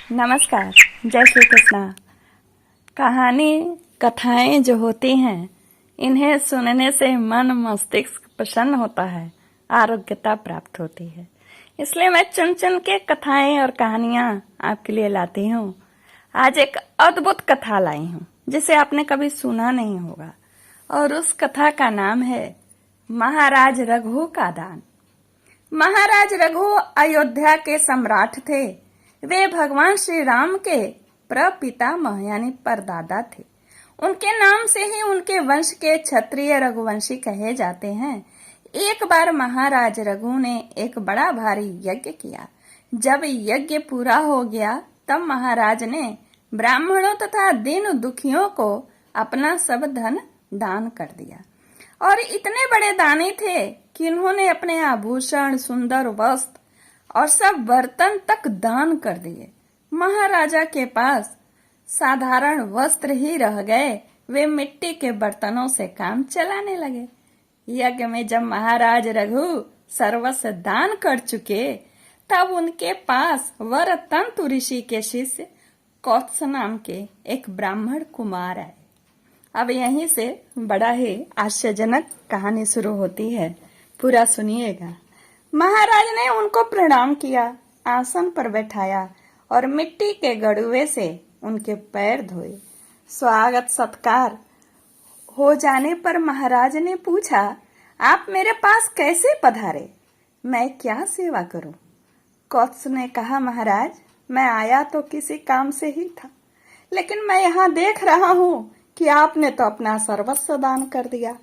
नमस्कार। जय श्री कृष्णा। कहानी कथाएं जो होती हैं, इन्हें सुनने से मन मस्तिष्क प्रसन्न होता है, आरोग्यता प्राप्त होती है। इसलिए मैं चुन चुन के कथाएं और कहानियां आपके लिए लाती हूँ। आज एक अद्भुत कथा लाई हूँ जिसे आपने कभी सुना नहीं होगा, और उस कथा का नाम है महाराज रघु का दान। महाराज रघु अयोध्या के सम्राट थे। वे भगवान श्री राम के प्रपितामह यानी परदादा थे। उनके नाम से ही उनके वंश के क्षत्रिय रघुवंशी कहे जाते हैं। एक बार महाराज रघु ने एक बड़ा भारी यज्ञ किया। जब यज्ञ पूरा हो गया तब महाराज ने ब्राह्मणों तथा दीन दुखियों को अपना सब धन दान कर दिया, और इतने बड़े दानी थे कि उन्होंने अपने आभूषण, सुंदर वस्त्र और सब बर्तन तक दान कर दिए। महाराजा के पास साधारण वस्त्र ही रह गए। वे मिट्टी के बर्तनों से काम चलाने लगे। यज्ञ में जब महाराज रघु सर्वस्व दान कर चुके, तब उनके पास वरतंतु ऋषि के शिष्य कौत्स नाम के एक ब्राह्मण कुमार आए। अब यहीं से बड़ा ही आश्चर्यजनक कहानी शुरू होती है, पूरा सुनिएगा। महाराज ने उनको प्रणाम किया, आसन पर बैठाया और मिट्टी के गड़ुए से उनके पैर धोए। स्वागत सत्कार हो जाने पर महाराज ने पूछा, आप मेरे पास कैसे पधारे? मैं क्या सेवा करूं? कौत्स ने कहा, महाराज, मैं आया तो किसी काम से ही था, लेकिन मैं यहाँ देख रहा हूँ कि आपने तो अपना सर्वस्व दान कर दिया।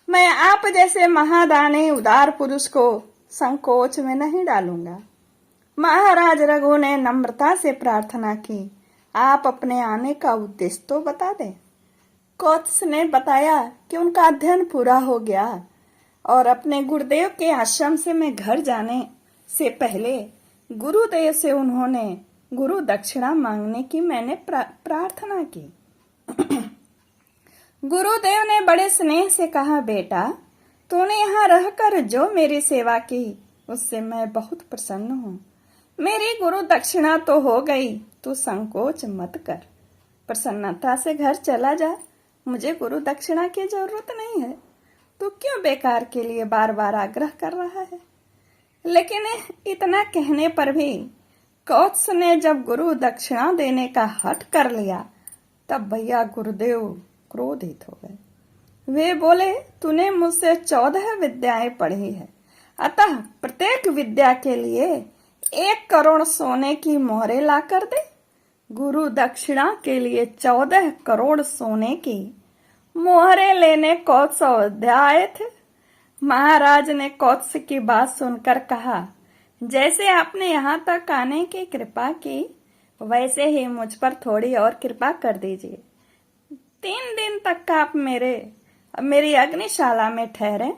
मैं आप जैसे महादानी उदार पुरुष को संकोच में नहीं डालूंगा। महाराज रघु ने नम्रता से प्रार्थना की, आप अपने आने का उद्देश्य तो बता दें। कौत्स ने बताया कि उनका अध्ययन पूरा हो गया और अपने गुरुदेव के आश्रम से मैं घर जाने से पहले गुरुदेव से उन्होंने गुरु दक्षिणा मांगने की मैंने प्रार्थना की। गुरुदेव ने बड़े स्नेह से कहा, बेटा, तूने यहाँ रहकर जो मेरी सेवा की उससे मैं बहुत प्रसन्न हूँ। मेरी गुरु दक्षिणा तो हो गई, तू संकोच मत कर, प्रसन्नता से घर चला जा। मुझे गुरु दक्षिणा की जरूरत नहीं है। तू क्यों बेकार के लिए बार बार आग्रह कर रहा है? लेकिन इतना कहने पर भी कौत्स ने जब गुरु दक्षिणा देने का हठ कर लिया, तब भैया गुरुदेव क्रोधित हो गए। वे बोले, तूने मुझसे 14 विद्याएं पढ़ी है, अतः प्रत्येक विद्या के लिए 1 करोड़ सोने की मोहरें ला कर दे। गुरु दक्षिणा के लिए 14 करोड़ सोने की मोहरें लेने कौत्स अयोध्या आए थे। महाराज ने कौत्स की बात सुनकर कहा, जैसे आपने यहाँ तक आने की कृपा की, वैसे ही मुझ पर थोड़ी और कृपा कर दीजिए। 3 दिन तक आप मेरी अग्निशाला में ठहरे।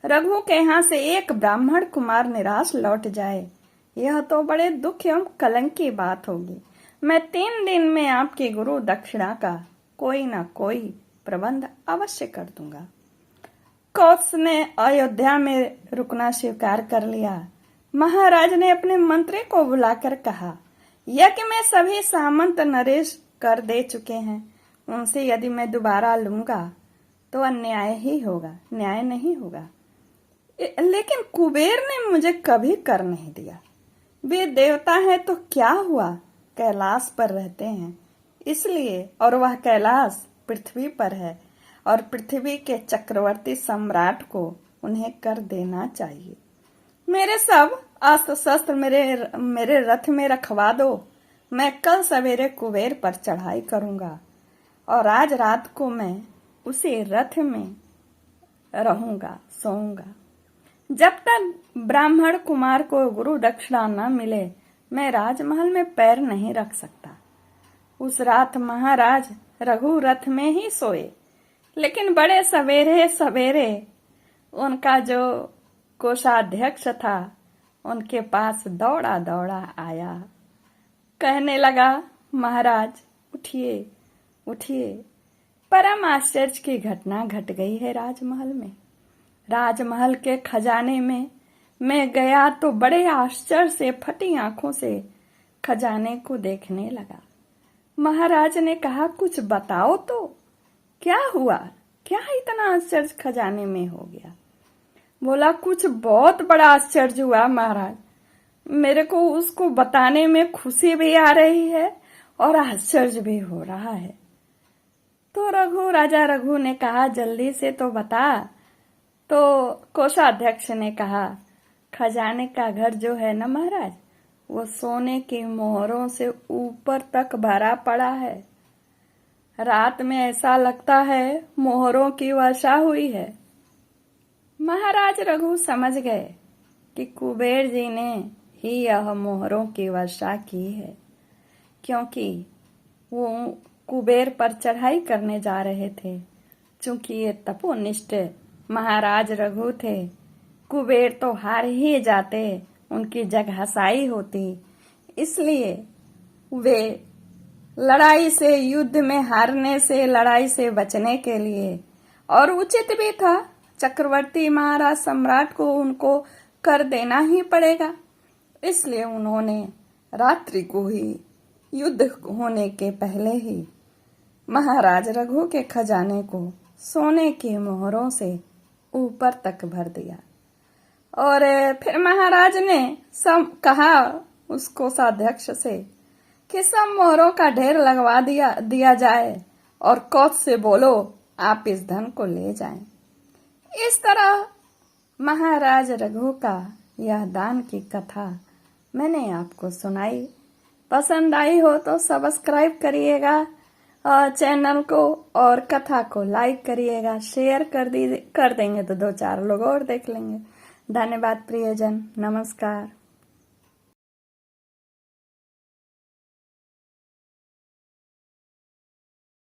रघु के यहाँ से एक ब्राह्मण कुमार निराश लौट जाए, यह तो बड़े दुख एवं कलंक की बात होगी। मैं 3 दिन में आपकी गुरु दक्षिणा का कोई न कोई प्रबंध अवश्य कर दूंगा। कौत्स ने अयोध्या में रुकना स्वीकार कर लिया। महाराज ने अपने मंत्री को बुलाकर कहा, यज्ञ में सभी सामंत नरेश कर दे चुके हैं, उनसे यदि मैं दोबारा लूंगा तो अन्याय ही होगा, न्याय नहीं होगा। लेकिन कुबेर ने मुझे कभी कर नहीं दिया। वे देवता हैं तो क्या हुआ, कैलाश पर रहते हैं इसलिए, और वह कैलाश पृथ्वी पर है, और पृथ्वी के चक्रवर्ती सम्राट को उन्हें कर देना चाहिए। मेरे सब अस्त्र शस्त्र मेरे रथ में रखवा दो। मैं कल सवेरे कुबेर पर चढ़ाई करूंगा और आज रात को मैं उसी रथ में रहूंगा, सोऊंगा। जब तक ब्राह्मण कुमार को गुरु दक्षिणा न मिले, मैं राजमहल में पैर नहीं रख सकता। उस रात महाराज रघु रथ में ही सोए, लेकिन बड़े सवेरे सवेरे उनका जो कोषाध्यक्ष था उनके पास दौड़ा दौड़ा आया, कहने लगा, महाराज उठिए उठिए, परम आश्चर्य की घटना घट गई है राजमहल में। राजमहल के खजाने में मैं गया तो बड़े आश्चर्य से फटी आंखों से खजाने को देखने लगा। महाराज ने कहा, कुछ बताओ तो, क्या हुआ? क्या इतना आश्चर्य खजाने में हो गया? बोला, कुछ बहुत बड़ा आश्चर्य हुआ महाराज। मेरे को उसको बताने में खुशी भी आ रही है और आश्चर्य भी हो रहा है। तो राजा रघु ने कहा, जल्दी से तो बता। तो कोषाध्यक्ष ने कहा, खजाने का घर जो है ना महाराज, वो सोने की मोहरों से ऊपर तक भरा पड़ा है। रात में ऐसा लगता है मोहरों की वर्षा हुई है। महाराज रघु समझ गए कि कुबेर जी ने ही यह मोहरों की वर्षा की है, क्योंकि वो कुबेर पर चढ़ाई करने जा रहे थे। चूंकि ये तपोनिष्ठ महाराज रघु थे, कुबेर तो हार ही जाते, उनकी जगहसाई होती। इसलिए वे लड़ाई से, युद्ध में हारने से, लड़ाई से बचने के लिए, और उचित भी था, चक्रवर्ती महाराज सम्राट को उनको कर देना ही पड़ेगा, इसलिए उन्होंने रात्रि को ही, युद्ध होने के पहले ही, महाराज रघु के खजाने को सोने की मोहरों से ऊपर तक भर दिया। और फिर महाराज ने सब कहा उस कोषाध्यक्ष से कि सब मोहरों का ढेर लगवा दिया जाए और कौत से बोलो आप इस धन को ले जाएं। इस तरह महाराज रघु का यह दान की कथा मैंने आपको सुनाई। पसंद आई हो तो सब्सक्राइब करिएगा चैनल को, और कथा को लाइक करिएगा, शेयर कर देंगे तो 2-4 लोग और देख लेंगे। धन्यवाद प्रियजन, नमस्कार।